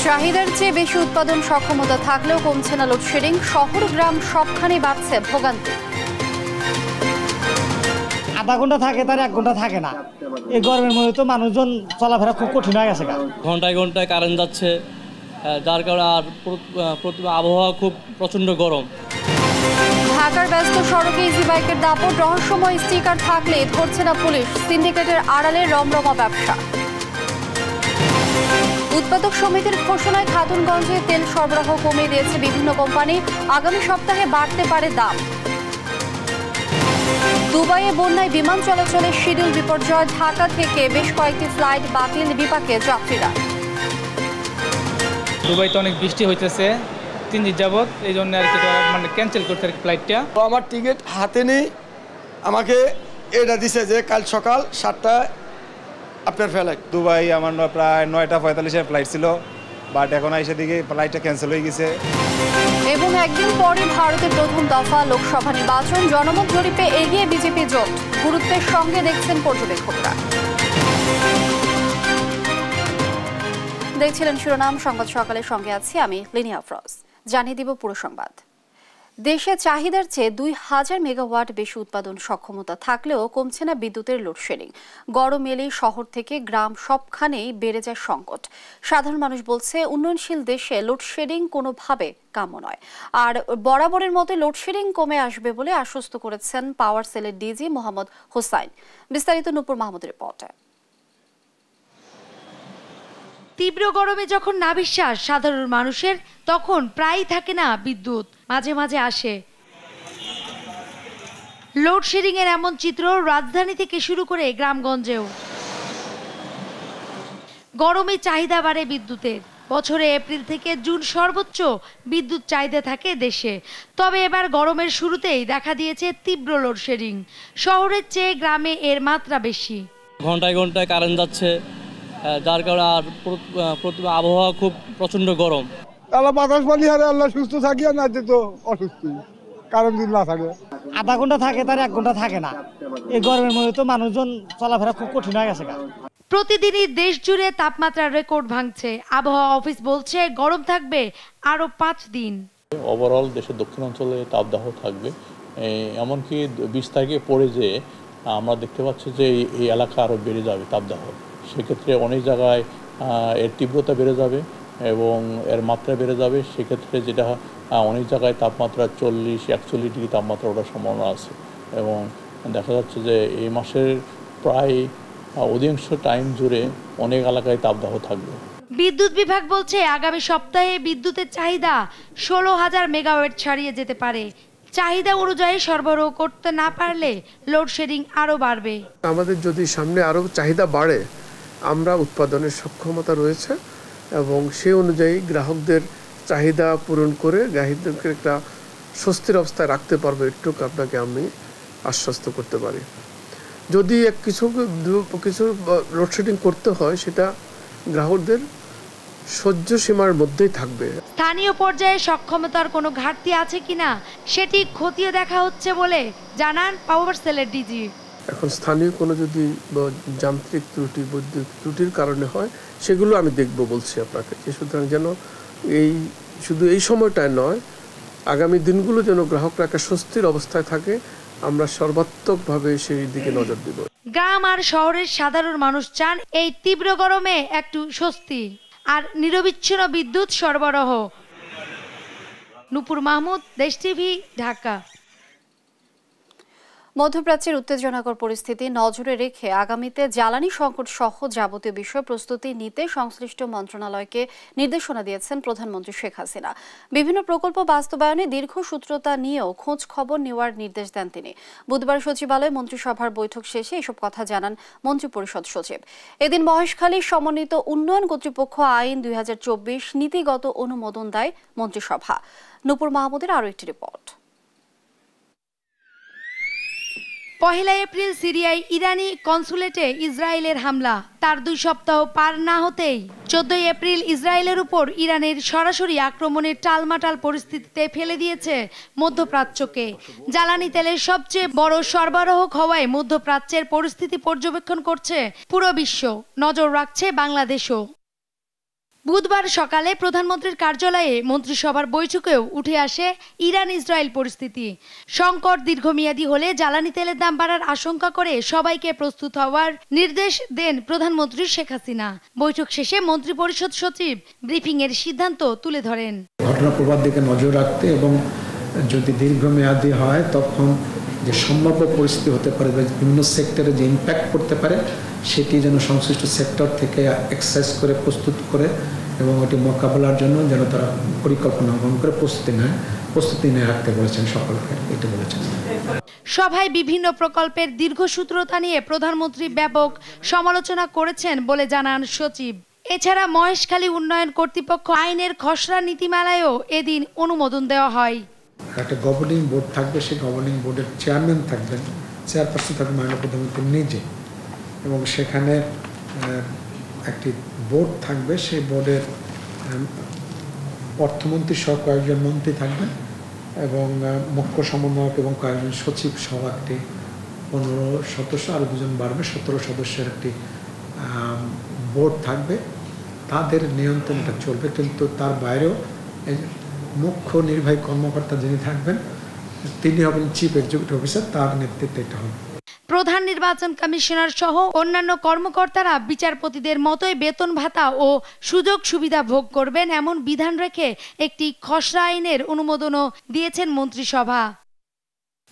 চাহিদার চেয়ে বেশি উৎপাদন সক্ষমতা থাকলেও কমছে না লোডশেডিং। শহর গ্রাম সবখানে বাড়ছে ভোগান্তি। আধা ঘন্টা থাকে তার 1 ঘন্টা থাকে না। এই গরমের মধ্যে তো মানুষজন চলাফেরা খুব কঠিন হয়ে গেছে। ঘন্টায় ঘন্টায় কারেন্ট যাচ্ছে, যার কারণে আর আবহাওয়া খুব প্রচণ্ড গরম। ঢাকার ব্যস্ত সড়কে ইজি বাইকের দাপট, রহস্যময় স্টিকার থাকলে ধরছে না পুলিশ। সিন্ডিকেটের আড়ালে রমরমা ব্যবসা। উৎপাদক সমিতির ঘোষণায় খাতুনগঞ্জে তেল সরবরাহ কমিয়ে দিয়েছে বিভিন্ন কোম্পানি। আগামী সপ্তাহে বাড়তে পারে দাম। দুবাইয়ে বন্যায় বিমান চলাচলের শিডিউল বিপর্যয়। ঢাকা থেকে বেশ কয়েকটি ফ্লাইট বাতিল, বিপাকে যাত্রীরা। দুবাইতে অনেক বৃষ্টি হইতেছে 3 দিন যাবত, এই জন্য আর কি মানে ক্যান্সেল করতে ফ্লাইটটা। আমার টিকিট হাতে নেই, আমাকে এটা দিছে যে কাল সকাল 7টায় আপনার ফ্লাইট। দুবাই আমার প্রায় 9টা 45-এর ফ্লাইট ছিল, বাট এখন এসে দিকে ফ্লাইটটা ক্যান্সেল হয়ে গেছে। এবং একদিন পরে ভারতের প্রথম দফা লোকসভা নির্বাচন। জনমত জরিপে এগিয়ে বিজেপি জোট। গুরুত্বের সঙ্গে দেখছেন পর্যবেক্ষকরা। দেখছিলেন শিরোনাম সংবাদ সকালের সঙ্গে আছি আমি লিনিয়া আফরোজ। জানিয়ে দিব পুরো সংবাদ। দেশে চাহিদার চেয়ে 2000 মেগাওয়াট বেশি উৎপাদন সক্ষমতা থাকলেও কমছে না বিদ্যুতের লোডশেডিং। গরম এলেই শহর থেকে গ্রাম সবখানেই বেড়ে যায় সংকট। সাধারণ মানুষ বলছে উন্নয়নশীল দেশে লোডশেডিং কোনোভাবে কাম্য নয়। আর বরাবরের মতো লোডশেডিং কমে আসবে বলে আশ্বস্ত করেছেন পাওয়ার সেলের ডিজি মোহাম্মদ হোসাইন। বিস্তারিত নূপুর মাহমুদের রিপোর্টে। তীব্র গরমে যখন নাভিশ্বাস সাধারণ মানুষের, তখন প্রায়ই থাকে না বিদ্যুৎ, মাঝে মাঝে আসে। লোডশেডিং এর এমন চিত্র রাজধানী থেকে শুরু করে গ্রামগঞ্জেও। গরমে চাহিদা বাড়ে বিদ্যুতের। বছরে এপ্রিল থেকে জুন সর্বোচ্চ বিদ্যুৎ চাহিদা থাকে দেশে। তবে এবার গরমের শুরুতেই দেখা দিয়েছে তীব্র লোডশেডিং। শহরের চেয়ে গ্রামে এর মাত্রা বেশি। ঘন্টায় ঘন্টায় কারেন্ট যাচ্ছে, যার কারণে আর আবহাওয়া খুব প্রচণ্ড গরম। আল্লাহ বাতাস পানি হারে আল্লাহ সুস্থ থাকি, আর না তো অসুস্থ কারণ দিন না থাকে। আধা ঘন্টা থাকে তার 1 ঘন্টা থাকে না। এই গরমের মধ্যে তো মানুষজন চলাফেরা খুব কঠিন হয়ে গেছে। প্রতিদিনই দেশ জুড়ে তাপমাত্রার রেকর্ড ভাঙছে। আবহাওয়া অফিস বলছে গরম থাকবে আরো 5 দিন। ওভারঅল দেশের দক্ষিণাঞ্চলে তাপদাহ থাকবে, এমনকি 20 তারিখে পরে যে আমরা দেখতে পাচ্ছি যে এই এলাকা আরও বেড়ে যাবে তাপদাহ। সেক্ষেত্রে অনেক জায়গায় এর তীব্রতা বেড়ে যাবে এবং এর মাত্রা বেড়ে যাবে। সেক্ষেত্রে যেটা অনেক জায়গায় তাপমাত্রা 40-41 ডিগ্রি তাপমাত্রা ওঠার সম্ভাবনা আছে এবং দেখা যাচ্ছে যে এই মাসের প্রায় অধিকাংশ টাইম জুড়ে অনেক এলাকায় তাপদাহ থাকবে। বিদ্যুৎ বিভাগ বলছে আগামী সপ্তাহে বিদ্যুতের চাহিদা 16,000 মেগাওয়াট ছাড়িয়ে যেতে পারে। চাহিদা অনুযায়ী সরবরাহ করতে না পারলে লোডশেডিং আরও বাড়বে। আমাদের যদি সামনে আরও চাহিদা বাড়ে, আমরা উৎপাদনের সক্ষমতা রয়েছে এবং সেই অনুযায়ী গ্রাহকদের চাহিদা পূরণ করে গ্রাহকদেরকে একটা স্বস্তির অবস্থায় রাখতে পারবো। একটু আপনাকে আমি আশ্বস্ত করতে পারি। যদি কিছু লোডশেডিং করতে হয়, সেটা গ্রাহকদের সহ্য সীমার মধ্যেই থাকবে। স্থানীয় পর্যায়ে সক্ষমতার কোনো ঘাটতি আছে কিনা সেটি খতিয়ে দেখা হচ্ছে বলে জানান পাওয়ার সেলের ডিজি। এখন স্থানীয় কোনো যদি যান্ত্রিক ত্রুটি, বৈদ্যুতিক ত্রুটির কারণে হয়, সেগুলো আমি দেখব বলছি আপনাকে। সুতরাং যেন শুধু এই সময়টায় নয়, আগামী দিনগুলো যেন গ্রাহকরা একটা স্বস্তির অবস্থায় থাকে, আমরা সর্বাত্মকভাবে সেই দিকে নজর দেব। গ্রাম আর শহরের সাধারণ মানুষ চান এই তীব্র গরমে একটু স্বস্তি আর নিরবিচ্ছিন্ন বিদ্যুৎ সরবরাহ। নূপুর মাহমুদ, দেশ টিভি, ঢাকা। মধ্যপ্রাচ্যের উত্তেজনাকর পরিস্থিতি নজরে রেখে আগামীতে জ্বালানি সংকট সহ যাবতীয় বিষয় প্রস্তুতি নিতে সংশ্লিষ্ট মন্ত্রণালয়কে নির্দেশনা দিয়েছেন প্রধানমন্ত্রী শেখ হাসিনা। বিভিন্ন প্রকল্প বাস্তবায়নে দীর্ঘসূত্রতা নিয়েও খোঁজ খবর নেওয়ার নির্দেশ দেন তিনি। বুধবার সচিবালয়ে মন্ত্রিসভার বৈঠক শেষে এসব কথা জানান মন্ত্রিপরিষদ সচিব। এদিন মহেশখালীর সমন্বিত উন্নয়ন কর্তৃপক্ষ আইন 2024 নীতিগত অনুমোদন দেয় মন্ত্রিসভা। নূপুর মাহমুদের আরও একটি রিপোর্ট। 1 এপ্রিল সিরিয়ায় ইরানি কনসুলেটে ইসরায়েলের হামলা। তার 2 সপ্তাহ পার না হতেই 14 এপ্রিল ইসরায়েলের উপর ইরানের সরাসরি আক্রমণের টালমাটাল পরিস্থিতিতে ফেলে দিয়েছে মধ্যপ্রাচ্যকে। জ্বালানি তেলের সবচেয়ে বড় সরবরাহক হওয়ায় মধ্যপ্রাচ্যের পরিস্থিতি পর্যবেক্ষণ করছে পুরো বিশ্ব, নজর রাখছে বাংলাদেশও। বুধবার সকালে প্রধানমন্ত্রীর কার্যালয়ে মন্ত্রিসভার বৈঠকেও উঠে আসে ইরান ইসরায়েল পরিস্থিতি। সংকট দীর্ঘমেয়াদী হলে জ্বালানি তেলের দাম বাড়ার আশঙ্কা করে সবাইকে প্রস্তুত হওয়ার নির্দেশ দেন প্রধানমন্ত্রী শেখ হাসিনা। বৈঠক শেষে মন্ত্রিপরিষদ সচিব ব্রিফিংয়ের সিদ্ধান্ত তুলে ধরেন। ঘটনা প্রবাহ দিকে নজর রাখতে এবং যদি দীর্ঘমেয়াদী হয় তখন যে সম্ভাব্য পরিস্থিতি হতে পারে, বিভিন্ন সেক্টরে যে ইম্প্যাক্ট করতে পারে সেটি যেন সংশ্লিষ্ট সেক্টর থেকে এক্সারসাইজ করে প্রস্তুত করে এবং ওটি মোকাবেলার জন্য যেন তারা পরিকল্পনা গ্রহণ করে প্রস্তুতি নিয়ে রাখতে বলেছেন সকলকে, এটি বলেছেন। সভায় বিভিন্ন প্রকল্পের দীর্ঘসূত্রতা নিয়ে প্রধানমন্ত্রী ব্যাপক সমালোচনা করেছেন বলে জানান সচিব। এছাড়া মহেশখালী উন্নয়ন কর্তৃপক্ষ আইনের খসড়া নীতিমালায়ও এদিন অনুমোদন দেওয়া হয়। একটা গভর্নিং বোর্ড থাকবে, সেই গভর্নিং বোর্ডের চেয়ারম্যান থাকবেন, চেয়ারপারসন থাকবেন মাননীয় প্রধানমন্ত্রী নিজে, এবং সেখানে একটি বোর্ড থাকবে, সেই বোর্ডের অর্থমন্ত্রী সহ কয়েকজন মন্ত্রী থাকবেন এবং মুখ্য সমন্বয়ক এবং কয়েকজন সচিব সহ একটি 15 সদস্য, আরও 2 জন বাড়বে, 17 সদস্যের একটি বোর্ড থাকবে। তাদের নিয়ন্ত্রণটা চলবে, কিন্তু তার বাইরেও মুখ্য নির্বাহী কর্মকর্তা যিনি থাকবেন তিনি হবেন চিফ এক্সিকিউটিভ অফিসার, তার নেতৃত্বে এটা হবে। প্রধান নির্বাচন কমিশনার সহ অন্যান্য কর্মকর্তারা বিচারপতিদের মতোই বেতন ভাতা ও সুযোগ সুবিধা ভোগ করবেন এমন বিধান রেখে একটি খসড়া আইনের অনুমোদনও দিয়েছেন মন্ত্রিসভা।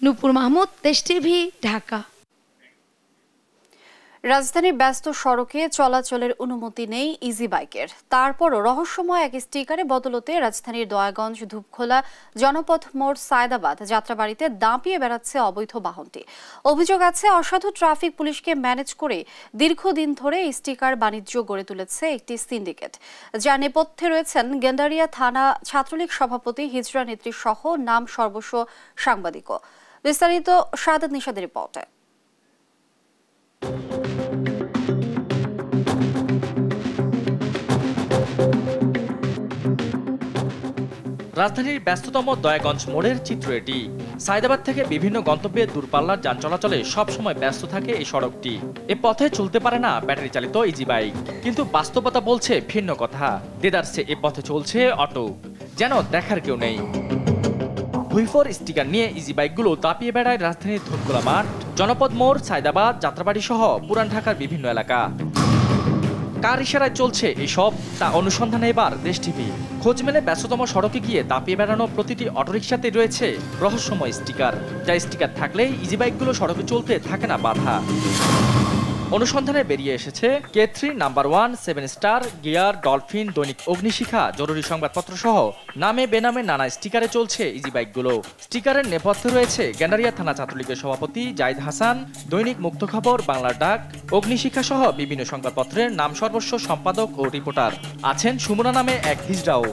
নূপুর মাহমুদ, দেশ টিভি, ঢাকা। রাজধানীর ব্যস্ত সড়কে চলাচলের অনুমতি নেই ইজি বাইকের। তারপরও রহস্যময় এক স্টিকারে বদলতে রাজধানীর দয়াগঞ্জ, ধূপখোলা, জনপথ মোড়, সায়দাবাদ যাত্রাবাড়িতে দাপিয়ে বেড়াচ্ছে অবৈধ বাহনটি। অভিযোগ আছে অসাধু ট্রাফিক পুলিশকে ম্যানেজ করে দীর্ঘদিন ধরে স্টিকার বাণিজ্য গড়ে তুলেছে একটি সিন্ডিকেট, যার নেপথ্যে রয়েছেন গেন্ডারিয়া থানা ছাত্রলীগ সভাপতি হিজরা নেত্রী সহ নাম সর্বস্ব সাংবাদিকও। বিস্তারিত সাদাত নিশাদের রিপোর্টে। রাজধানীর ব্যস্ততম দয়াগঞ্জ মোড়ের চিত্র এটি। সায়দাবাদ থেকে বিভিন্ন গন্তব্যে দূরপাল্লার যান চলাচলে সবসময় ব্যস্ত থাকে এই সড়কটি। এ পথে চলতে পারে না ব্যাটারি চালিত ইজি বাইক, কিন্তু বাস্তবতা বলছে ভিন্ন কথা। দেদারসে এ পথে চলছে অটো, যেন দেখার কেউ নেই। ভুইফোর স্টিকার নিয়ে ইজি বাইকগুলো দাপিয়ে বেড়ায় রাজধানীর ধূপখোলা মাঠ, জনপদ মোড়, সায়দাবাদ, যাত্রাবাড়ি সহ পুরান ঢাকার বিভিন্ন এলাকা। কার ইশারায় চলছে এসব, তা অনুসন্ধানে এবার দেশ টিভি। খোঁজ মেলে ব্যস্ততম সড়কে গিয়ে দাপিয়ে বেড়ানো প্রতিটি অটোরিকশাতে রয়েছে রহস্যময় স্টিকার, যা স্টিকার থাকলেই ইজি বাইকগুলো সড়কে চলতে থাকে না বাধা। অনুসন্ধানে বেরিয়ে এসেছে K3 number 1, 7 star, gear, dolphin, দৈনিক অগ্নিশিখা, জরুরি সংবাদপত্র সহ নামে বেনামে নানা স্টিকারে চলছে ইজি বাইকগুলো। স্টিকারের নেপথ্যে রয়েছে গেন্ডারিয়া থানা ছাত্রলীগের সভাপতি জাহিদ হাসান, দৈনিক মুক্ত খবর, বাংলার ডাক, অগ্নিশিখা সহ বিভিন্ন সংবাদপত্রের নাম সর্বস্ব সম্পাদক ও রিপোর্টার। আছেন সুমনা নামে এক হিজড়াও।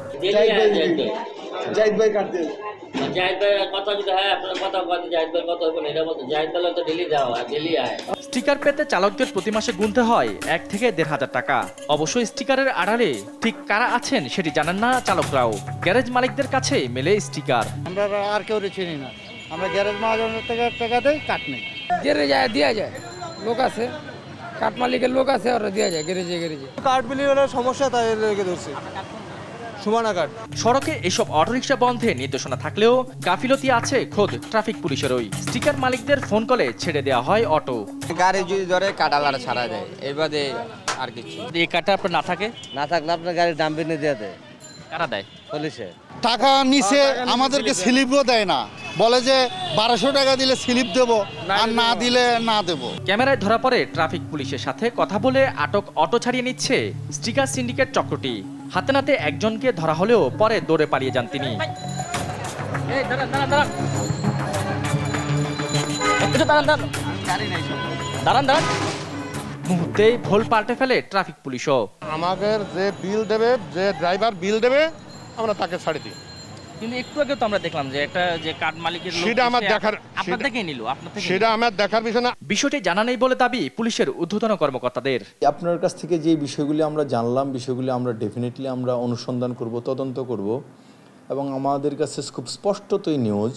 স্টিকার পেতে চালকদের প্রতি মাসে গুনতে হয় 1 থেকে 1,500 টাকা। অবশ্য স্টিকারের আড়ালে ঠিক কারা আছেন সেটি জানেন না চালকরাও। গ্যারেজ মালিকদের কাছে মেলে স্টিকার। আমরা আর কেউ চিনি না, আমরা গ্যারেজ মালিকের থেকে টাকা দেই, কাট নেই। গ্যারেজে দেওয়া যায়, লোক আছে, কাঠ মালিকের লোক আছে, ওরা দেওয়া যায় গ্যারেজে। কাঠ বিলি হলে সমস্যা, তাই রেখে ধরছি। সড়কে এসব অটোরিকশা বন্ধে নির্দেশনা থাকলেও গাফিলতি আছে খোদ ট্রাফিক পুলিশেরই। স্টিকার মালিকদের ফোন কলে ছেড়ে দেওয়া হয় অটো। গাড়ি যদি ধরে কাটালার ছাড়া দেয়, এবারে আর কিছু। এই কাটা আপনার না থাকলে আপনার গাড়ির দাম বেঁধে দিয়ে দেয়। কারা দেয়? পুলিশে। টাকা নিচে আমাদেরকে স্লিপও দেয় না, বলে যে 1200 টাকা দিলে স্লিপ দেব, আর না দিলে না দেব। ক্যামেরায় ধরা পড়ে ট্রাফিক পুলিশের সাথে কথা বলে আটক অটো ছাড়িয়ে নিচ্ছে স্টিকার সিন্ডিকেট চক্রটি। হাতে নাতে একজনকে ধরা হলেও পরে দৌড়ে পালিয়ে যান তিনি। মুহূর্তেই ভোল পাল্টে ফেলে ট্রাফিক পুলিশও। আমাদের যে বিল দেবে, যে ড্রাইভার বিল দেবে, আমরা তাকে ছাড়ে দিই। কিন্তু একটু আগে তো আমরা দেখলাম যে একটা যে কার্ড মালিকের লোক, সেটা আমার দেখার, আপনার থেকেই নিল, আপনার থেকে সেটা আমার দেখার বিষয় না। বিষয়টি জানা নেই বলে দাবি পুলিশের ঊর্ধ্বতন কর্মকর্তাদের। আপনার কাছ থেকে যে বিষয়গুলি আমরা জানলাম, বিষয়গুলি আমরা ডেফিনেটলি আমরা অনুসন্ধান করব, তদন্ত করব, এবং আমাদের কাছে খুব স্পষ্টতই নিউজ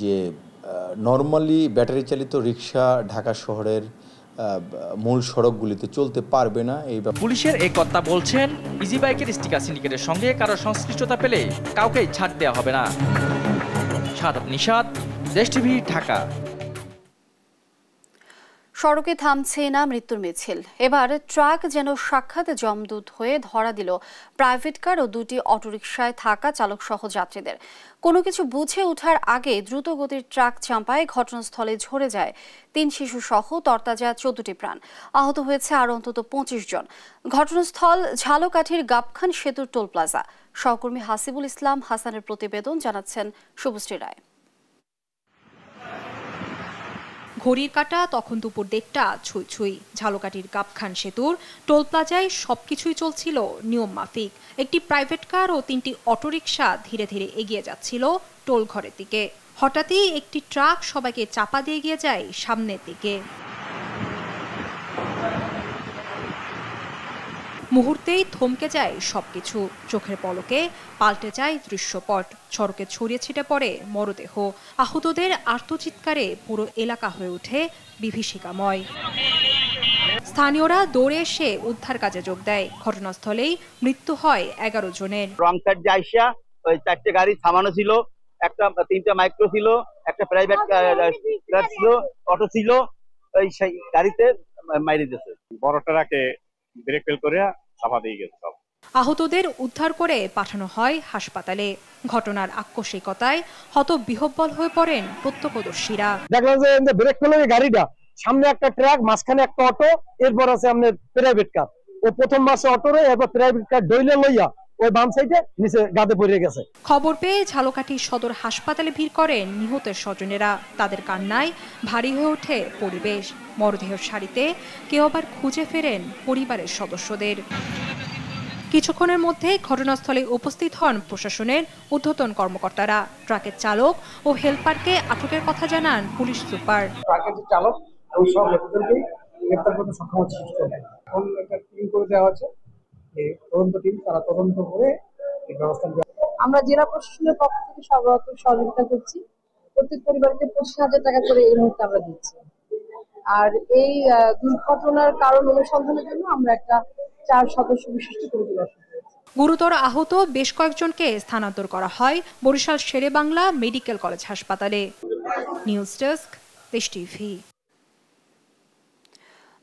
যে নর্মালি ব্যাটারি চালিত রিক্সা ঢাকা শহরের মূল সড়কগুলিতে চলতে পারবে না। এই পুলিশের এই কর্তা বলছেন, ইজি বাইকের স্টিকার সিন্ডিকেটের সঙ্গে কারো সংশ্লিষ্টতা পেলে কাউকেই ছাড় দেওয়া হবে না। সাদাত নিশাত, দেশ টিভি, ঢাকা। সড়কে থামছে না মৃত্যুর মিছিল। এবার ট্রাক যেন সাক্ষাৎ যমদূত হয়ে ধরা দিল প্রাইভেট কার ও দুটি অটোরিকশায় থাকা চালক সহ যাত্রীদের। কোনো কিছু বুঝে ওঠার আগে দ্রুত গতির ট্রাক চাপায় ঘটনাস্থলে ঝরে যায় 3 শিশু সহ তরতাজা 14টি প্রাণ। আহত হয়েছে আরও অন্তত 25 জন। ঘটনাস্থল ঝালকাঠির গাবখান সেতুর টোল প্লাজা। সহকর্মী হাসিবুল ইসলাম হাসানের প্রতিবেদন, জানাচ্ছেন শুভশ্রী রায়। ঘড়ির কাঁটা তখন দুপুর 1টা ছুঁই ছুঁই। ঝালকাঠির গাবখান সেতুর টোল প্লাজায় সবকিছুই চলছিল নিয়ম মাফিক। একটি প্রাইভেট কার ও 3টি অটোরিকশা ধীরে ধীরে এগিয়ে যাচ্ছিল টোল ঘরের দিকে। হঠাৎই একটি ট্রাক সবাইকে চাপা দিয়ে এগিয়ে যায় সামনের দিকে। মুহূর্তেই থমকে যায় সবকিছু। চোখের পলকে পাল্টে যায় দৃশ্যপট। সড়কে ছড়িয়ে ছিটে পড়ে মরদেহ। আহতদের আর্তচিৎকারে পুরো এলাকা হয়ে ওঠে বিভীষিকাময়। স্থানীয়রা দৌড়ে এসে উদ্ধার কাজে যোগ দেয়। ঘটনাস্থলেই মৃত্যু হয় 11 জনের। রং সাইড যাইসা ওই 4টে গাড়ি থামানো ছিল, একটা 3টা মাইক্রো ছিল, একটা প্রাইভেট ট্রাক ছিল, অটো ছিল, ওই সেই গাড়িতে মাইরে দিয়েছে। বড় ট্রাকে ব্রেক ফেল করে চাপা দিয়ে গেছে। আহতদের উদ্ধার করে পাঠানো হয় হাসপাতালে। ঘটনার আকস্মিকতায় হতবিহ্বল হয়ে পড়েন প্রত্যক্ষদর্শীরা। দেখলাম যে ব্রেক ফেল হয়ে গাড়িটা, সামনে একটা ট্রাক, মাঝখানে একটা অটো, এরপর আছে আপনার প্রাইভেট কার। ও প্রথম মাসে অটোরে, এরপর প্রাইভেট কার ডইলে লইয়া ওই বাম সাইডে নিচে গাদে পড়ে গেছে। খবর পেয়ে ঝালকাঠি সদর হাসপাতালে ভিড় করেন নিহতের স্বজনেরা। তাদের কান্নায় ভারী হয়ে ওঠে পরিবেশ। মরদেহের সারিতে কেউ আবার খুঁজে ফেরেন পরিবারের সদস্যদের। কিছুক্ষণের মধ্যে ঘটনাস্থলে উপস্থিত হন প্রশাসনের ঊর্ধ্বতন কর্মকর্তারা। ট্রাকের চালক ও হেলপারকে আটকের কথা জানান পুলিশ সুপার। ট্রাকের যে চালক এবং সব লোকজনকেই গ্রেফতার করতে সক্ষম হচ্ছে। এখন একটা টিম করে দেওয়া হচ্ছে, তদন্ত টিম, তারা তদন্ত করে এই ব্যবস্থা। আমরা জেলা প্রশাসনের পক্ষ থেকে সব রকম সহযোগিতা করছি। প্রত্যেক পরিবারকে 25,000 টাকা করে এই মুহূর্তে আমরা দিচ্ছি। আর এই দুর্ঘটনার কারণ অনুসন্ধানের জন্য আমরা একটা 4 সদস্য বিশিষ্ট কমিটি গঠন করেছি। গুরুতর আহত বেশ কয়েকজনকে স্থানান্তর করা হয় বরিশাল শেরেবাংলা মেডিকেল কলেজ হাসপাতালে। নিউজ ডেস্ক, দেশ টিভি।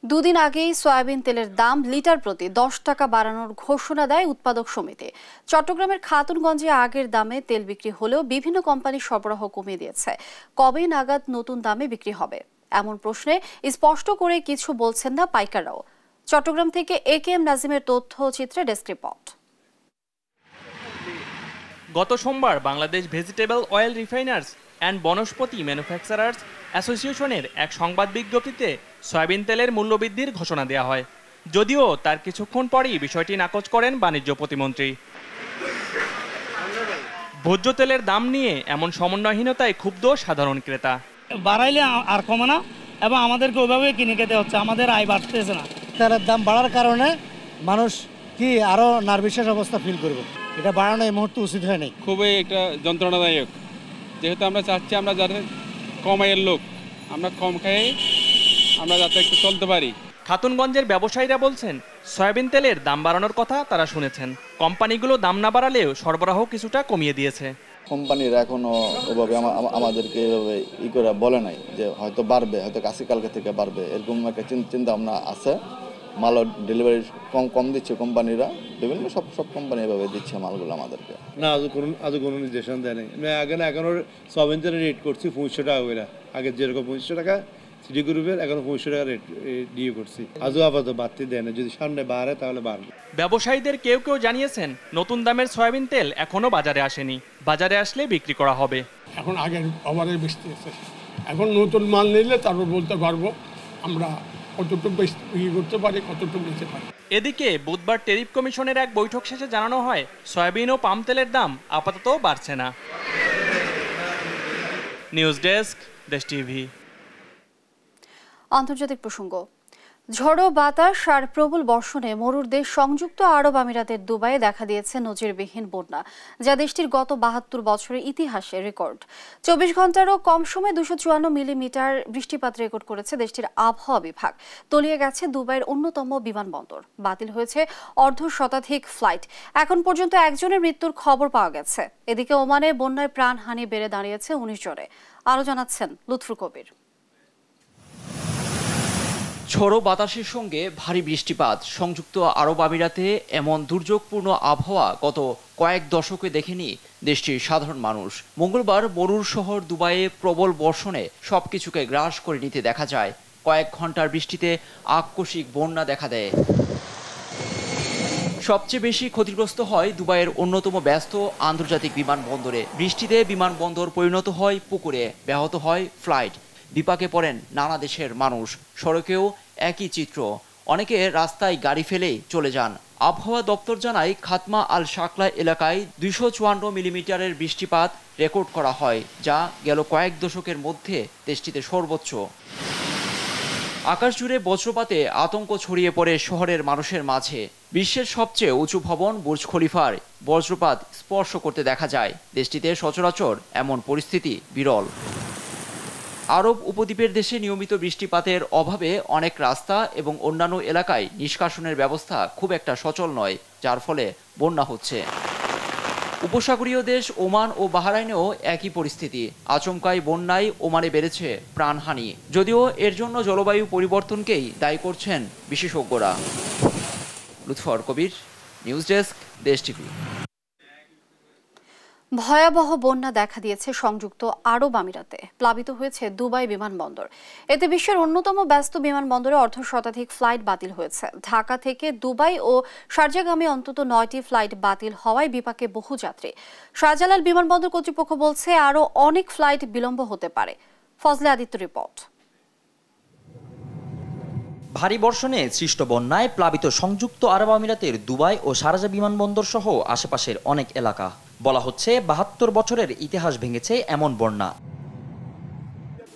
দুদিন আগেই সয়াবিন তেলের দাম লিটার প্রতি 10 টাকা বাড়ানোর ঘোষণা দেয় উৎপাদক সমিতি। চট্টগ্রামের খাতুনগঞ্জে আগের দামে তেল বিক্রি হলেও বিভিন্ন কোম্পানি সরবরাহ কমিয়ে দিয়েছে। কবে নাগাদ নতুন দামে বিক্রি হবে এমন প্রশ্নে স্পষ্ট করে কিছু বলছেন না পাইকাররাও। চট্টগ্রাম থেকে AKM নাজিমের তথ্যচিত্রে ডেস্ক রিপোর্ট। গত সোমবার Bangladesh vegetable oil refiners and Banaspati manufacturers অ্যাসোসিয়েশনের এক সংবাদ বিজ্ঞপ্তিতে সয়াবিন তেলের মূল্যবৃদ্ধির ঘোষণা দেওয়া হয়। যদিও তার কিছুক্ষণ পরেই বিষয়টি নাকচ করেন বাণিজ্য প্রতিমন্ত্রী। ভোজ্য তেলের দাম নিয়ে এমন সমন্বয়হীনতায় ক্ষুব্ধ সাধারণ ক্রেতা। বাড়াইলে আর কমে না এবং আমাদেরকে ওইভাবে কিনে খেতে হচ্ছে, আমাদের আয় বাড়তেছে না। তেলের দাম বাড়ার কারণে মানুষ কি আরো নার্ভাস অবস্থা ফিল করবে। এটা বাড়ানো এই মুহূর্তে উচিত হয় নাই। খুবই একটা যন্ত্রণাদায়ক, যেহেতু আমরা চাচ্ছি আমরা যাতে কম আয়ের লোক, আমরা কম খাই, আমরা যাতে একটু চলতে পারি। খাতুনগঞ্জের ব্যবসায়ীরা বলছেন সয়াবিন তেলের দাম বাড়ানোর কথা তারা শুনেছেন। কোম্পানিগুলো দাম না বাড়ালেও সরবরাহ কিছুটা কমিয়ে দিয়েছে। কোম্পানিরা এখনো ওভাবে আমাদেরকে এভাবে করে বলে নাই যে হয়তো বাড়বে, হয়তো কালকে থেকে বাড়বে, এরকম একটা চিন্তা ভাবনা আছে। মাল ডেলিভারি কম দিচ্ছে কোম্পানিরা, বিভিন্ন সব কোম্পানি এভাবে দিচ্ছে মালগুলো আমাদেরকে। না আজও কোনো নির্দেশনা দেয় নাই। আমি এখনো সয়াবিন তেলের রেট করছি 2500 টাকা করে। আগে যেরকম 2500 টাকা সিটি গ্রুপের, এখন 2500 টাকা রেট দিয়ে করছি। আজও আপাতত বাড়তে দেয় না, যদি সামনে বাড়ে তাহলে বাড়বে। ব্যবসায়ীদের কেউ জানিয়েছেন নতুন দামের সয়াবিন তেল এখনো বাজারে আসেনি, বাজারে আসলে বিক্রি করা হবে। এখন আগের ওভারের বেশি আছে, এখন নতুন মাল নিলে তারপর বলতে পারবো আমরা কতটুকু বিক্রি করতে পারি, কতটুকু নিতে পারি। এদিকে বুধবার ট্যারিফ কমিশনের এক বৈঠক শেষে জানানো হয় সয়াবিন ও পাম তেলের দাম আপাতত বাড়ছে না। নিউজ ডেস্ক, দেশ টিভি। আন্তর্জাতিক প্রসঙ্গ। ঝড়ো বাতাস আর প্রবল বর্ষণে মরুর দেশ সংযুক্ত আরব আমিরাতের দুবাইয়ে দেখা দিয়েছে নজিরবিহীন বন্যা, যা দেশটির গত ৭২ বছরের ইতিহাসে রেকর্ড। ২৪ ঘন্টারও কম সময়ে ২৫৪ মিলিমিটার বৃষ্টিপাত রেকর্ড করেছে দেশটির আবহাওয়া বিভাগ। তলিয়ে গেছে দুবাইয়ের অন্যতম বিমানবন্দর, বাতিল হয়েছে অর্ধশতাধিক ফ্লাইট। এখন পর্যন্ত একজনের মৃত্যুর খবর পাওয়া গেছে। এদিকে ওমানে বন্যায় প্রাণহানি বেড়ে দাঁড়িয়েছে ১৯ জনে। আরও জানাচ্ছেন লুৎফুর কবির। ঝড়ো বাতাসের সঙ্গে ভারী বৃষ্টিপাত, সংযুক্ত আরব আমিরাতে এমন দুর্যোগপূর্ণ আবহাওয়া গত কয়েক দশকে দেখেনি দেশটির সাধারণ মানুষ। মঙ্গলবার মরুর শহর দুবাইয়ে প্রবল বর্ষণে সবকিছুকে গ্রাস করে নিতে দেখা যায়। কয়েক ঘন্টার বৃষ্টিতে আকস্মিক বন্যা দেখা দেয়। সবচেয়ে বেশি ক্ষতিগ্রস্ত হয় দুবাইয়ের অন্যতম ব্যস্ত আন্তর্জাতিক বিমানবন্দরে। বৃষ্টিতে বিমানবন্দর পরিণত হয় পুকুরে, ব্যাহত হয় ফ্লাইট, বিপাকে পড়েন নানা দেশের মানুষ। সড়কেও একই চিত্র, অনেকে রাস্তায় গাড়ি ফেলেই চলে যান। আবহাওয়া দপ্তর জানায় খাতমা আল শাকলা এলাকায় ২৫৪ মিলিমিটারের বৃষ্টিপাত রেকর্ড করা হয়, যা গেল কয়েক দশকের মধ্যে দেশটিতে সর্বোচ্চ। আকাশ জুড়ে বজ্রপাতে আতঙ্ক ছড়িয়ে পড়ে শহরের মানুষের মাঝে। বিশ্বের সবচেয়ে উঁচু ভবন বুর্জ খলিফার বজ্রপাত স্পর্শ করতে দেখা যায়। দেশটিতে সচরাচর এমন পরিস্থিতি বিরল। আরব উপদ্বীপের দেশে নিয়মিত বৃষ্টিপাতের অভাবে অনেক রাস্তা এবং অন্যান্য এলাকায় নিষ্কাশনের ব্যবস্থা খুব একটা সচল নয়, যার ফলে বন্যা হচ্ছে। উপসাগরীয় দেশ ওমান ও বাহরাইনেও একই পরিস্থিতি। আচমকাই বন্যায় ওমানে বেড়েছে প্রাণহানি, যদিও এর জন্য জলবায়ু পরিবর্তনকেই দায়ী করছেন বিশেষজ্ঞরা। লুৎফর কবির, নিউজ ডেস্ক, দেশ টিভি। ভয়াবহ বন্যা দেখা দিয়েছে সংযুক্ত আরব আমিরাতে। প্লাবিত হয়েছে দুবাই বিমানবন্দর। এতে বিশ্বের অন্যতম ব্যস্ত বিমানবন্দরে অর্ধশতাধিক ফ্লাইট বাতিল হয়েছে। ঢাকা থেকে দুবাই ও শারজাগামী অন্তত ৯টি ফ্লাইট বাতিল হওয়ায় বিপাকে বহু যাত্রী। শাহজালাল বিমানবন্দর কর্তৃপক্ষ বলছে আরও অনেক ফ্লাইট বিলম্ব হতে পারে। ফজলে আদিত্য রিপোর্ট। ভারী বর্ষণে সৃষ্ট বন্যায় প্লাবিত সংযুক্ত আরব আমিরাতের দুবাই ও শারজা বিমানবন্দর সহ আশেপাশের অনেক এলাকা। বলা হচ্ছে ৭২ বছরের ইতিহাস ভেঙেছে এমন বন্যা।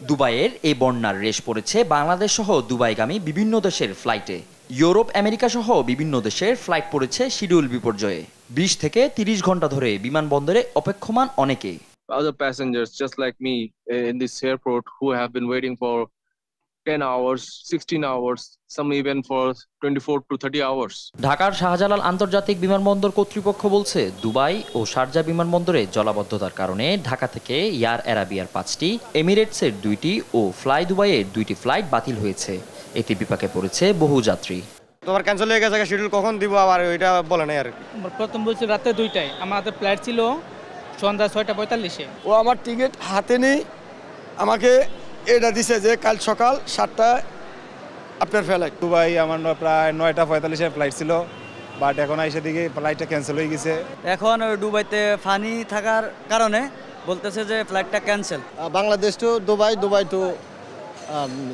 দুবাইয়ের এই বন্যার রেশ পড়েছে বাংলাদেশ সহ দুবাইগামী বিভিন্ন দেশের ফ্লাইটে। ইউরোপ, আমেরিকা সহ বিভিন্ন দেশের ফ্লাইট পড়েছে শিডিউল বিপর্যয়ে। ২০ থেকে ৩০ ঘন্টা ধরে বিমানবন্দরে অপেক্ষমান অনেকে। Other passengers just like me in this airport who have been waiting for 10 hours, 16 hours, some even for 24 to 30 hours. ঢাকার শাহজালাল আন্তর্জাতিক বিমানবন্দর কর্তৃপক্ষ বলছে দুবাই ও শারজা বিমানবন্দরে জলাবদ্ধতার কারণে ঢাকা থেকে এয়ার আরাবিয়ার 5টি, এমিরেটসের 2টি ও ফ্লাই দুবাইয়ের 2টি ফ্লাইট বাতিল হয়েছে। এতে বিপাকে পড়েছে বহু যাত্রী। তোমার ক্যান্সেল হয়ে গেছে, শিডিউল কখন দিব আবার ওইটা বলে নাই আর কি। প্রথম বলছিল রাতে 2টায়, আমাদের ফ্লাইট ছিল সন্ধ্যা 6:45-এ। ও আমার টিকিট হাতে নেই, আমাকে এটা দিছে যে কাল সকাল 7টায় আপনার ফ্লাইট। দুবাই আমার প্রায় 9:45-এ ফ্লাইট ছিল, বাট এখন এসে দিকে ফ্লাইটটা ক্যান্সেল হয়ে গেছে। এখন দুবাইতে পানি থাকার কারণে বলতেছে যে ফ্লাইটটা cancel. Bangladesh to Dubai, Dubai to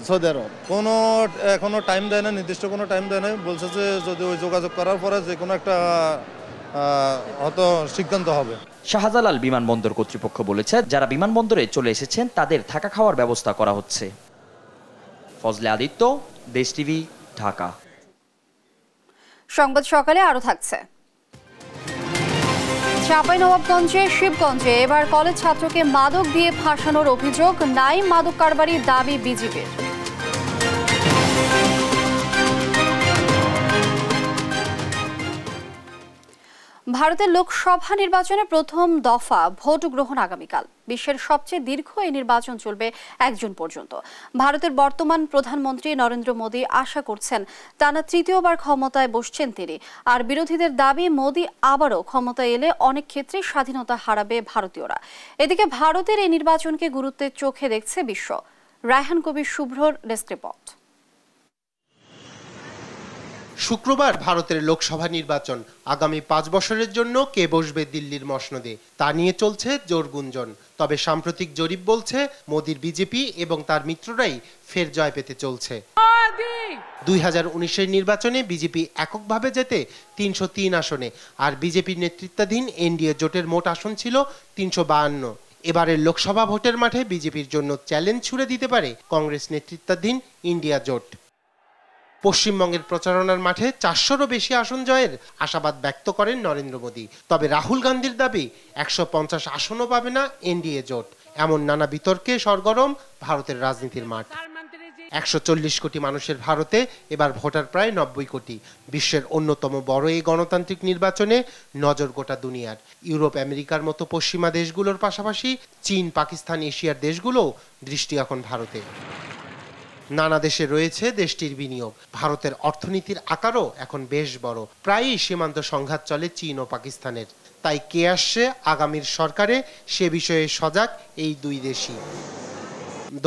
Saudi Arab. কোনো এখনো টাইম দেয় না, নির্দিষ্ট কোনো টাইম দেয় না। বলছে যে যদি ওই যোগাযোগ করার পরে যে কোনো একটা হয়তো সিদ্ধান্ত হবে। শাহজালাল বিমানবন্দর কর্তৃপক্ষ বলেছে যারা বিমানবন্দরে চলে এসেছেন তাদের থাকা খাওয়ার ব্যবস্থা করা হচ্ছে। ফজলে আদিত্য, দেশ টিভি, ঢাকা। সংবাদ সকালে আরো থাকছে। চাঁপাইনবাবগঞ্জে শিবগঞ্জে এবার কলেজ ছাত্রকে মাদক দিয়ে ফাঁসানোর অভিযোগ। নাই মাদক কারবারির দাবি বিজেপির। ভারতের লোকসভা নির্বাচনে প্রথম দফা ভোট গ্রহণ আগামীকাল। বিশ্বের সবচেয়ে দীর্ঘ এই নির্বাচন চলবে ১ জুন পর্যন্ত। ভারতের বর্তমান প্রধানমন্ত্রী নরেন্দ্র মোদী আশা করছেন টানা তৃতীয়বার ক্ষমতায় বসছেন তিনি। আর বিরোধীদের দাবি মোদী আবারও ক্ষমতায় এলে অনেক ক্ষেত্রে স্বাধীনতা হারাবে ভারতীয়রা। এদিকে ভারতের এই নির্বাচনকে গুরুত্বের চোখে দেখছে বিশ্ব। রায়হান কবির শুভ্রর ডেস্ক রিপোর্ট। শুক্রবার ভারতের লোকসভা নির্বাচন। আগামী ৫ বছরের জন্য কে বসবে দিল্লির মসনদে তা নিয়ে চলছে জোর গুঞ্জন। তবে সাম্প্রতিক জরিপ বলছে মোদির বিজেপি এবং তার মিত্ররাই ফের জয় পেতে চলছে। 2019-এর নির্বাচনে বিজেপি এককভাবে জেতে 303 আসনে, আর বিজেপির নেতৃত্বাধীন এনডিএ জোটের মোট আসন ছিল 352। এবারের লোকসভা ভোটের মাঠে বিজেপির জন্য চ্যালেঞ্জ ছুড়ে দিতে পারে কংগ্রেস নেতৃত্বাধীন ইন্ডিয়া জোট। পশ্চিমবঙ্গের প্রচারণার মাঠে 400-রও বেশি আসন জয়ের আশাবাদ ব্যক্ত করেন নরেন্দ্র মোদী। তবে রাহুল গান্ধীর দাবি 150 আসনও পাবে না এনডিএ জোট। এমন নানা বিতর্কে সরগরম ভারতের রাজনীতির মাঠ। 140 কোটি মানুষের ভারতে এবার ভোটার প্রায় 90 কোটি। বিশ্বের অন্যতম বড় এই গণতান্ত্রিক নির্বাচনে নজর গোটা দুনিয়ার। ইউরোপ আমেরিকার মতো পশ্চিমা দেশগুলোর পাশাপাশি চীন, পাকিস্তান, এশিয়ার দেশগুলোও দৃষ্টি এখন ভারতে। নানা দেশে রয়েছে দেশটির বিনিয়োগ। ভারতের অর্থনীতির আকারও এখন বেশ বড়। প্রায়ই সীমান্ত সংঘাত চলে চীন ও পাকিস্তানের। তাই কে আসছে আগামীর সরকারে সে বিষয়ে সজাগ এই দুই দেশই।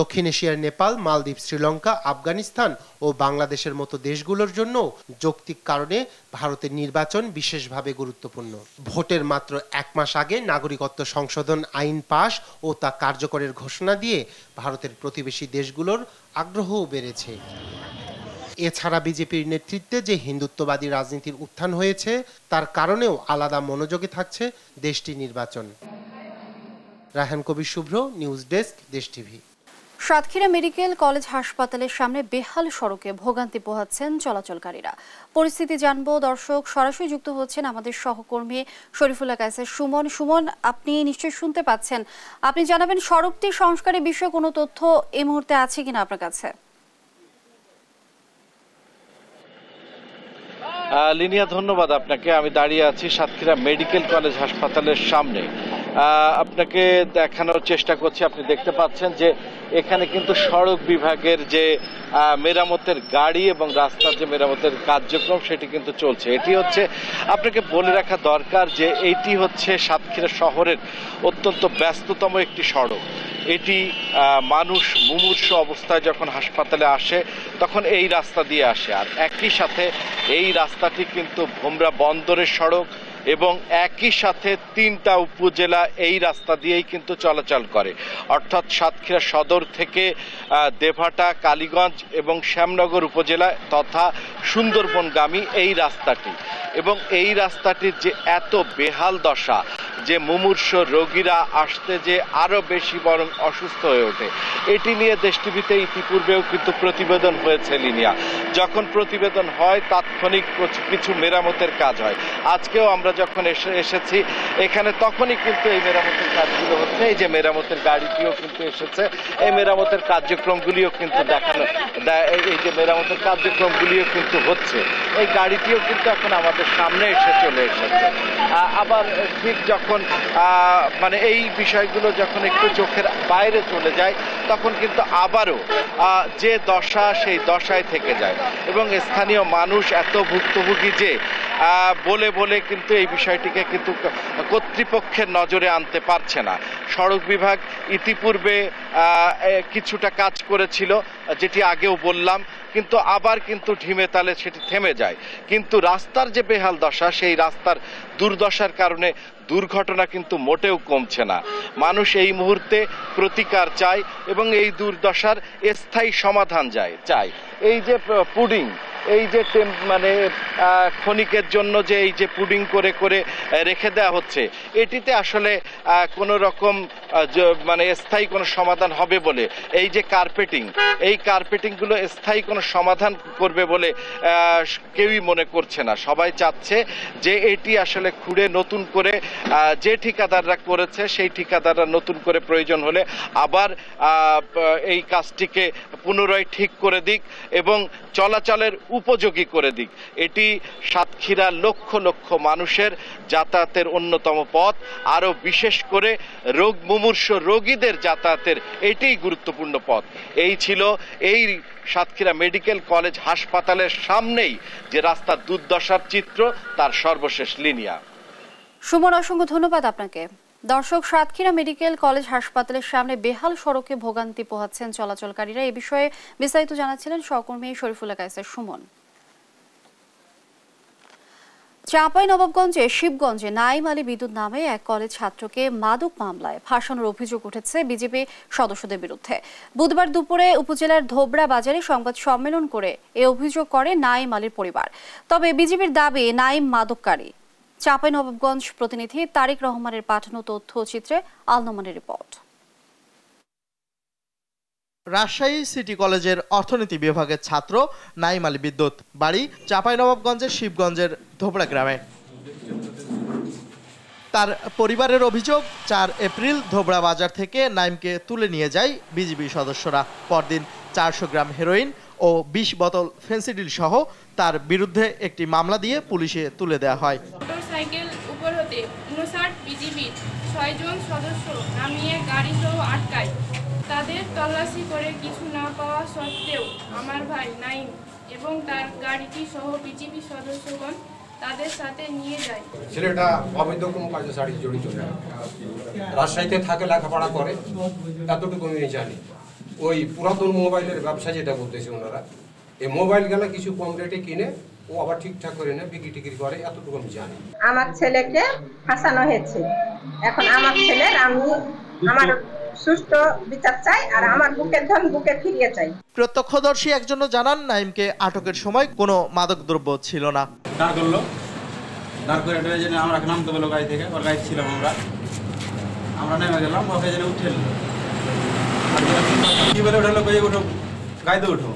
দক্ষিণ এশিয়ার নেপাল, মালদ্বীপ, শ্রীলঙ্কা, আফগানিস্তান ও বাংলাদেশের মতো দেশগুলোর জন্য যৌক্তিক কারণে ভারতের নির্বাচন বিশেষভাবে গুরুত্বপূর্ণ। ভোটের মাত্র 1 মাস আগে নাগরিকত্ব সংশোধন আইন পাশ ও তা কার্যকরের ঘোষণা দিয়ে ভারতের প্রতিবেশী দেশগুলোর আগ্রহও বেড়েছে। এছাড়া বিজেপির নেতৃত্বে যে হিন্দুত্ববাদী রাজনীতির উত্থান হয়েছে তার কারণেও আলাদা মনোযোগে থাকছে দেশটির নির্বাচন। রায়হান কবির শুভ্র, নিউজ ডেস্ক, দেশ টিভি। সাতক্ষীরা মেডিকেল কলেজ হাসপাতালের সামনে বেহাল সড়কে ভোগান্তি পোহাচ্ছেন চলাচলকারীরা। পরিস্থিতি জানবো দর্শক, সরাসরি যুক্ত হচ্ছেন আমাদের সহকর্মী শরীফুল্লাহ কায়েসের সুমন। সুমন, আপনি নিশ্চয়ই শুনতে পাচ্ছেন, আপনি জানাবেন সড়কটি সংস্কারের বিষয়ে কোনো তথ্য এই মুহূর্তে আছে কিনা আপনার কাছে? লিনিয়া, ধন্যবাদ আপনাকে। আমি দাঁড়িয়ে আছি সাতক্ষীরা মেডিকেল কলেজ হাসপাতালের সামনে। আপনাকে দেখানোর চেষ্টা করছি। আপনি দেখতে পাচ্ছেন যে এখানে কিন্তু সড়ক বিভাগের যে মেরামতের গাড়ি এবং রাস্তার যে মেরামতের কার্যক্রম সেটি কিন্তু চলছে। এটি হচ্ছে, আপনাকে বলে রাখা দরকার যে এটি হচ্ছে সাতক্ষীরা শহরের অত্যন্ত ব্যস্ততম একটি সড়ক। এটি মানুষ মুমূর্ষ অবস্থায় যখন হাসপাতালে আসে তখন এই রাস্তা দিয়ে আসে। আর একই সাথে এই রাস্তাটি কিন্তু ভোমরা বন্দরের সড়ক এবং একই সাথে 3টা উপজেলা এই রাস্তা দিয়েই কিন্তু চলাচল করে। অর্থাৎ সাতক্ষীরা সদর থেকে দেভাটা, কালীগঞ্জ এবং শ্যামনগর উপজেলা তথা সুন্দরবনগামী এই রাস্তাটি। এবং এই রাস্তাটির যে এত বেহাল দশা যে মুমূর্ষ রোগীরা আসতে যে আরও বেশি বরং অসুস্থ হয়ে ওঠে, এটি নিয়ে দেশ টিভিতে ইতিপূর্বেও কিন্তু প্রতিবেদন হয়েছে লিনিয়া। যখন প্রতিবেদন হয় তাৎক্ষণিক কিছু মেরামতের কাজ হয়। আজকেও আমরা যখন এসেছি এখানে তখনই কিন্তু এই মেরামতের কাজগুলো হচ্ছে। এই যে মেরামতের গাড়িটিও কিন্তু এসেছে, এই মেরামতের কার্যক্রমগুলিও কিন্তু দেখানো, এই যে মেরামতের কার্যক্রমগুলিও কিন্তু হচ্ছে। এই গাড়িটিও কিন্তু এখন আমাদের সামনে এসে চলে এসেছে। আবার ঠিক যখন মানে এই বিষয়গুলো যখন একটু চোখের বাইরে চলে যায় তখন কিন্তু আবারও যে দশা সেই দশায় থেকে যায় এবং স্থানীয় মানুষ এত ভুক্তভোগী যে বলে বলে কিন্তু এই বিষয়টিকে কিন্তু কর্তৃপক্ষের নজরে আনতে পারছে না। সড়ক বিভাগ ইতিপূর্বে কিছুটা কাজ করেছিল, যেটি আগেও বললাম, কিন্তু আবার কিন্তু ঢিমে তালে সেটি থেমে যায়। কিন্তু রাস্তার যে বেহাল দশা, সেই রাস্তার দুর্দশার কারণে দুর্ঘটনা কিন্তু মোটেও কমছে না। মানুষ এই মুহূর্তে প্রতিকার চায় এবং এই দুর্দশার স্থায়ী সমাধান চায়। এই যে পুডিং, এই যে মানে ক্ষণিকের জন্য যে এই যে পুডিং করে করে রেখে দেওয়া হচ্ছে, এটিতে আসলে কোনো রকম মানে স্থায়ী কোনো সমাধান হবে বলে, এই যে কার্পেটিং, এই কার্পেটিংগুলো স্থায়ী কোনো সমাধান করবে বলে কেউই মনে করছে না। সবাই চাচ্ছে যে এটি আসলে খুঁড়ে নতুন করে যে ঠিকাদাররা করেছে সেই ঠিকাদাররা নতুন করে প্রয়োজন হলে আবার এই কাজটিকে পুনরায় ঠিক করে দিক এবং চলাচলের উপযোগী করে দিক। এটি সাতক্ষীরা লক্ষ লক্ষ মানুষের যাতায়াতের অন্যতম পথ, আরও বিশেষ করে মুমূর্ষ রোগীদের যাতায়াতের এটিই গুরুত্বপূর্ণ পথ। এই ছিল এই সাতক্ষীরা মেডিকেল কলেজ হাসপাতালের সামনেই যে রাস্তার দুর্দশার চিত্র, তার সর্বশেষ লিনিয়া। সুমন, অসংখ্য ধন্যবাদ আপনাকে। দর্শক, সাতক্ষীরা মেডিকেল কলেজ হাসপাতালের সামনে বেহাল সড়কে ভোগান্তি পোহাচ্ছেন চলাচলকারীরা। এই বিষয়ে বিস্তারিত জানাচ্ছিলেন সহকর্মী শরীফুল্লাহ কায়েসের সুমন। চাঁপাইনবাবগঞ্জে শিবগঞ্জে নাইম আলী বিদ্যুৎ নামে এক কলেজ ছাত্রকে মাদক মামলায় ফাঁসানোর অভিযোগ উঠেছে বিজেপি সদস্যদের বিরুদ্ধে। বুধবার দুপুরে উপজেলার ধোবরা বাজারে সংবাদ সম্মেলন করে এ অভিযোগ করে নাইম আলীর পরিবার। তবে বিজেপির দাবি নাইম মাদককারী। চাঁপাইনবাবগঞ্জ প্রতিনিধি তারিক রহমানের পাঠানো তথ্যচিত্রে আলনোমানের রিপোর্ট। রাজশাহী সিটি কলেজের অর্থনীতি বিভাগের ছাত্র নাইম আলী বিদ্যুৎ, বাড়ি চাঁপাইনবাবগঞ্জের শিবগঞ্জের ধোবড়া গ্রামে। তার পরিবারের অভিযোগ, 4 এপ্রিল ধোবড়া বাজার থেকে নাইমকে তুলে নিয়ে যায় বিজিবি সদস্যরা। পরদিন 400 গ্রাম হেরোইন ও 20 বোতল ফেন্সিডিল সহ তার বিরুদ্ধে একটি মামলা দিয়ে পুলিশে তুলে দেওয়া হয়। মোটরসাইকেল উপর হতে 59 বিজিবির 6 জন সদস্য নামিয়ে গাড়ি সহ আটকায়। তাদের তল্লাশি করে কিছু না পাওয়া সত্ত্বেও আমার ভাই নাইম এবং তার গাড়িটি সহ বিজিবি সদস্যগণ তাদের সাথে নিয়ে যায়। ছেলেটা অবৈধ কোনো কাজে জড়িত না, রাজশাহীতে থাকে, লেখাপড়া করে, এতটুকু আমি জানি। ওই পুরাতন মোবাইলের ব্যবসা যেটা বলতেছে ওনারা, এই মোবাইল গেলে কিছু কম রেটে কিনে ও আবার ঠিকঠাক করে না, বিক্রি টিক্রি করে, এতটুকু আমি জানি। আমার ছেলেকে ফাঁসানো হয়েছে, এখন আমার ছেলের আমি আমার সুষ্ঠু বিচার চাই আর আমার বুকের ধন বুকে ফিরিয়ে চাই। প্রত্যক্ষদর্শী একজনও জানান, নাইমকে আটকের সময় কোনো মাদকদ্রব্য ছিল না। দাঁড় করলো, দাঁড় করে আমরা নামতে বললো গাড়ি থেকে, ওর গাড়ি ছিলাম আমরা নেমে গেলাম, ওকে যেন উঠে কি বলে উঠালো, উঠো গাড়িতে উঠো,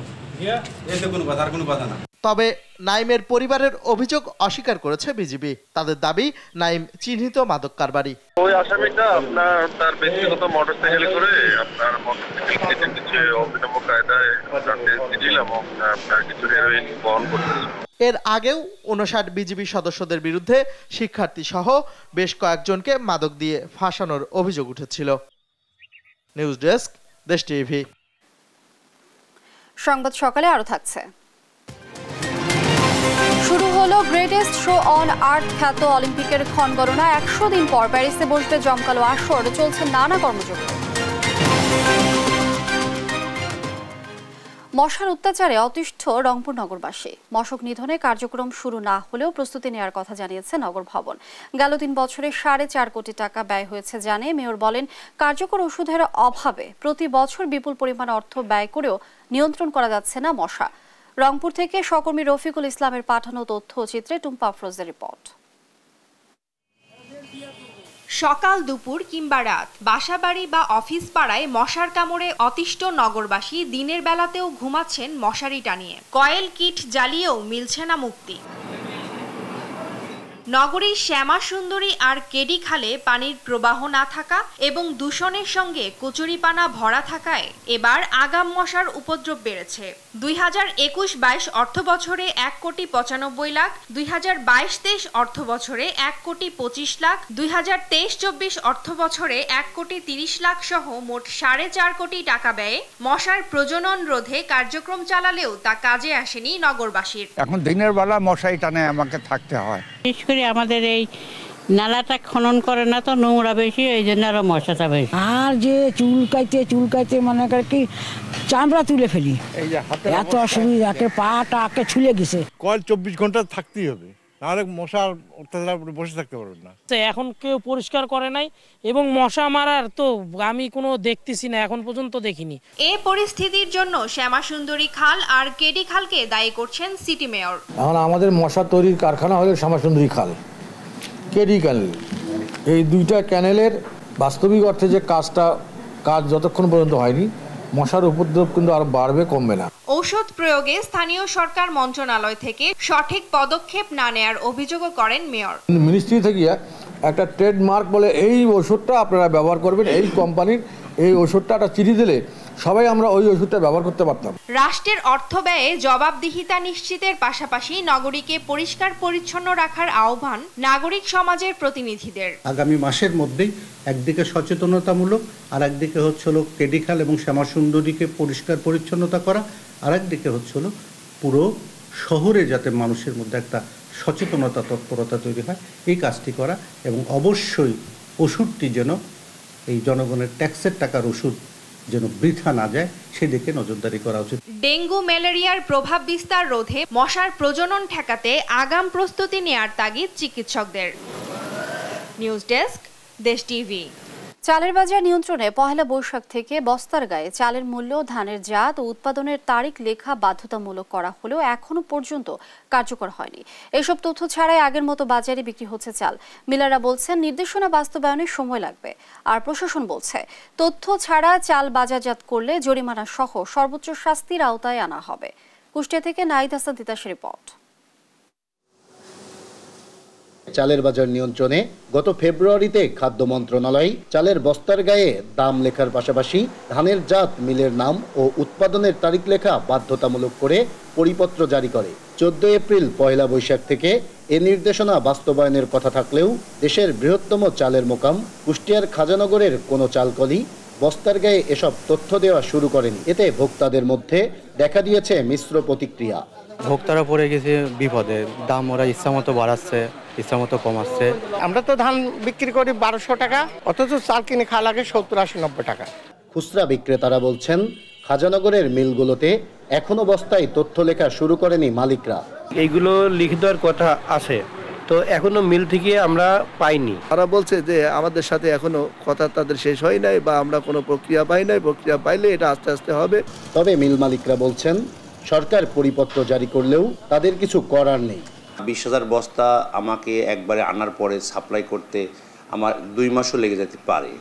এতে কোনো কথা, আর কোনো কথা না। তবে নাইমের পরিবারের অভিযোগ অস্বীকার করেছে বিজিবি। তাদের দাবি, নাইম চিহ্নিত মাদক কারবারি। ওই আসামিটা আপনার তার ব্যক্তিগত মোটরসাইকেলে করে আপনার মোটরসাইকেল কেটে কিছু অভিনব কায়দায় আপনার কিছু হেরোইন বহন করতেছে। এর আগেও 59 বিজিবি সদস্যদের বিরুদ্ধে শিক্ষার্থী সহ বেশ কয়েকজনকে মাদক দিয়ে ফাঁসানোর অভিযোগ উঠেছিল। নিউজ ডেস্ক, দেশ টিভি। সংবাদ সকালে আরো থাকছে। শুরু হলো গ্রেটেস্ট শো অন আর্থ খ্যাত অলিম্পিকের ক্ষণগণনা। 100 দিন পর প্যারিসে বসবে জমকালো আসর, চলছে নানা কর্মযজ্ঞ। মশার অত্যাচারে অতিষ্ঠ রংপুর নগরবাসী। মশক নিধনে কার্যক্রম শুরু না হলেও প্রস্তুতি নেওয়ার কথা জানিয়েছে নগর ভবন। গেল 3 বছরে 4.5 কোটি টাকা ব্যয় হয়েছে জানিয়ে মেয়র বলেন, কার্যকর ওষুধের অভাবে প্রতি বছর বিপুল পরিমাণ অর্থ ব্যয় করেও নিয়ন্ত্রণ করা যাচ্ছে না মশা। রংপুর থেকে সহকর্মী রফিকুল ইসলামের পাঠানো তথ্যচিত্রে টুম্পা আফরোজের রিপোর্ট। সকাল দুপুর কিংবা রাত, বাসাবাড়ি বা অফিস পাড়ায় মশার কামড়ে অতিষ্ঠ নগরবাসী দিনের বেলাতেও ঘুমাচ্ছেন মশারি টানিয়ে। কয়েল কিট জ্বালিয়েও মিলছে না মুক্তি। নগরীর শ্যামা সুন্দরী আর কেডি খালে পানির প্রবাহ না থাকা এবং দূষণের সঙ্গে কচুরিপানা ভরা থাকায় এবার আগাম মশার উপদ্রব বেড়েছে। 2021-22 অর্থ বছরে 1,95,00,000 লাখ, 2022-23 অর্থ বছরে 1,25,00,000, 2023-24 অর্থ বছরে 1,30,00,000 লাখ সহ মোট 4.5 কোটি টাকা ব্যয়ে মশার প্রজনন রোধে কার্যক্রম চালালেও তা কাজে আসেনি নগরবাসীর। এখন দিনের বেলা মশারি টানে আমাকে থাকতে হয়। বিশেষ করে আমাদের এই নালাটা খনন করে না তো, নোংরা বেশি, এই জন্য আরো মশাটা বেশি। আর যে চুলকাইতে মনে করে কি চামড়া তুলে ফেলি, এত অসুবিধা, পাটা ছুলে গেছে। কয়েল 24 ঘন্টা থাকতেই হবে, নাহলে মশার অত্যাচার বসে থাকতে পারবেন না। এখন কেউ পরিষ্কার করে নাই এবং মশা মারার তো আমি কোনো দেখতেছি না, এখন পর্যন্ত দেখিনি। এ পরিস্থিতির জন্য শ্যামা সুন্দরী খাল আর কেডি খালকে দায়ী করছেন সিটি মেয়র। এখন আমাদের মশা তৈরির কারখানা হলো শ্যামা সুন্দরী খাল, কেডি ক্যানেল। এই দুইটা ক্যানেলের বাস্তবিক অর্থে যে কাজ যতক্ষণ পর্যন্ত হয়নি, মশার উপদ্রব কিন্তু আরো বাড়বে, কমবে না। ঔষধ প্রয়োগে স্থানীয় সরকার মন্ত্রণালয় থেকে সঠিক পদক্ষেপ না নেয়ার অভিযোগও করেন মেয়র। মিনিস্ট্রি থেকে একটা ট্রেডমার্ক বলে এই ওষুধটা আপনারা ব্যবহার করবেন, এই কোম্পানির এই ওষুধটা একটা চিঠি দিলে সবাই আমরা ওই ওষুধটা ব্যবহার করতে পারতাম। রাষ্ট্রের অর্থ ব্যয়ে জবাবদিহিতা নিশ্চিতের পাশাপাশি নগরীকে পরিষ্কার পরিচ্ছন্ন রাখার আহ্বান নাগরিক সমাজের প্রতিনিধিদের। আগামী মাসের মধ্যেই একদিকে সচেতনতামূলক, আর একদিকে হচ্ছে হলো কেডিখাল এবং শ্যামা সুন্দরীকে পরিষ্কার পরিচ্ছন্নতা করা, আর একদিকে হচ্ছে হলো পুরো শহরে যাতে মানুষের মধ্যে একটা সচেতনতা তৎপরতা তৈরি হয়, এই কাজটি করা, এবং অবশ্যই ওষুধটি যেন এই জনগণের ট্যাক্সের টাকার ওষুধ যেন বৃথা না যায় সেদিকে নজরদারি করা উচিত। ডেঙ্গু ম্যালেরিয়ার প্রভাব বিস্তার রোধে মশার প্রজনন ঠেকাতে আগাম প্রস্তুতি নেয়ার তাগিদ চিকিৎসকদের। নিউজ ডেস্ক, দেশ টিভি। চালের বাজার নিয়ন্ত্রণে পহেলা বৈশাখ থেকে বস্তার গায়ে চালের মূল্য, ধানের জাত ও উৎপাদনের তারিখ লেখা বাধ্যতামূলক করা হলেও এখনো পর্যন্ত কার্যকর হয়নি। এসব তথ্য ছাড়াই আগের মতো বাজারে বিক্রি হচ্ছে চাল। মিলাররা বলছেন নির্দেশনা বাস্তবায়নে সময় লাগবে। আর প্রশাসন বলছে তথ্য ছাড়া চাল বাজারজাত করলে জরিমানা সহ সর্বোচ্চ শাস্তির আওতায় আনা হবে। কুষ্টিয়া থেকে নাহিদ হাসান তিতাসের রিপোর্ট। চালের বাজার নিয়ন্ত্রণে গত ফেব্রুয়ারিতে খাদ্য মন্ত্রণালয় চালের বস্তার গায়ে দাম লেখার পাশাপাশি ধানের জাত, মিলের নাম ও উৎপাদনের তারিখ লেখা বাধ্যতামূলক করে পরিপত্র জারি করে। 14 এপ্রিল পয়লা বৈশাখ থেকে এ নির্দেশনা বাস্তবায়নের কথা থাকলেও দেশের বৃহত্তম চালের মোকাম কুষ্টিয়ার খাজানগরের কোনো চালকলই বস্তার গায়ে এসব তথ্য দেওয়া শুরু করেনি। এতে ভোক্তাদের মধ্যে দেখা দিয়েছে মিশ্র প্রতিক্রিয়া। ভোক্তারা পড়ে গেছে বিপদে, দাম ওরা ইচ্ছামতো বাড়াচ্ছে, ইচ্ছামতো কমাচ্ছে। আমরা তো ধান বিক্রি করি 1200 টাকা, অথচ চাল কিনে খাওয়া লাগে 70, 80, 90 টাকা। খুচরা বিক্রেতারা বলছেন খাজানগরের মিলগুলোতে এখনো বস্তায় তথ্য লেখা শুরু করেনি মালিকরা। এইগুলো লিখে দেওয়ার কথা আছে, তো এখনো মিল থেকে আমরা পাইনি। তারা বলছে যে আমাদের সাথে এখনো কথা তাদের শেষ হয় নাই বা আমরা কোনো প্রক্রিয়া পাই নাই, প্রক্রিয়া পাইলে এটা আস্তে আস্তে হবে। তবে মিল মালিকরা বলছেন সরকার পরিপত্র জারি করলেও তাদের কিছু করার নেই। 20,000 বস্তা আমাকে একবারে আনার পরে সাপ্লাই করতে আমার 2 মাসও লেগে যেতে পারে,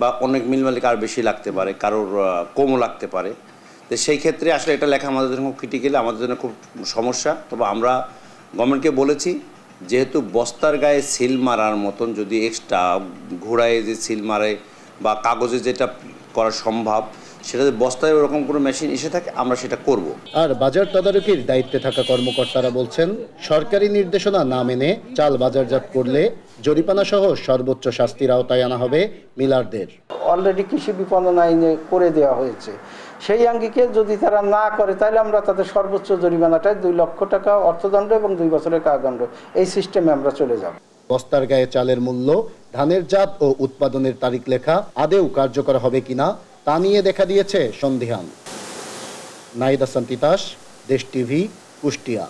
বা অনেক মিল মালিক আর বেশি লাগতে পারে, কারোর কমও লাগতে পারে। তো সেই ক্ষেত্রে আসলে এটা লেখা আমাদের জন্য খুব ক্রিটিক্যাল, আমাদের জন্য খুব সমস্যা। তবে আমরা গভর্নমেন্টকে বলেছি, যেহেতু বস্তার গায়ে সিল মারার মতন যদি এক্সট্রা ঘোড়ায় যে সিল মারে বা কাগজে যেটা করা সম্ভব, সেটা বস্তায় ওরকম কোনো মেশিন এসে থাকে, আমরা সেটা করব। আর বাজার তদারকির দায়িত্বে থাকা কর্মকর্তারা বলছেন সরকারি নির্দেশনা না মেনে চাল বাজারজাত করলে জরিমানা সহ সর্বোচ্চ শাস্তির আওতায় আনা হবে মিলারদের। অলরেডি কৃষি বিপণন আইনে করে দেওয়া হয়েছে, সেই আঙ্গিকে যদি তারা না করে তাহলে আমরা তাদের সর্বোচ্চ জরিমানাটায় 2 লক্ষ টাকা অর্থদণ্ড এবং 2 বছরের কারাদণ্ড, এই সিস্টেমে আমরা চলে যাব। বস্তার গায়ে চালের মূল্য, ধানের জাত ও উৎপাদনের তারিখ লেখা আদেও কার্যকর হবে কিনা তা নিয়ে দেখা দিয়েছে সন্দিহান। নাহিদ হাসান তিতাস, দেশ টিভি, কুষ্টিয়া।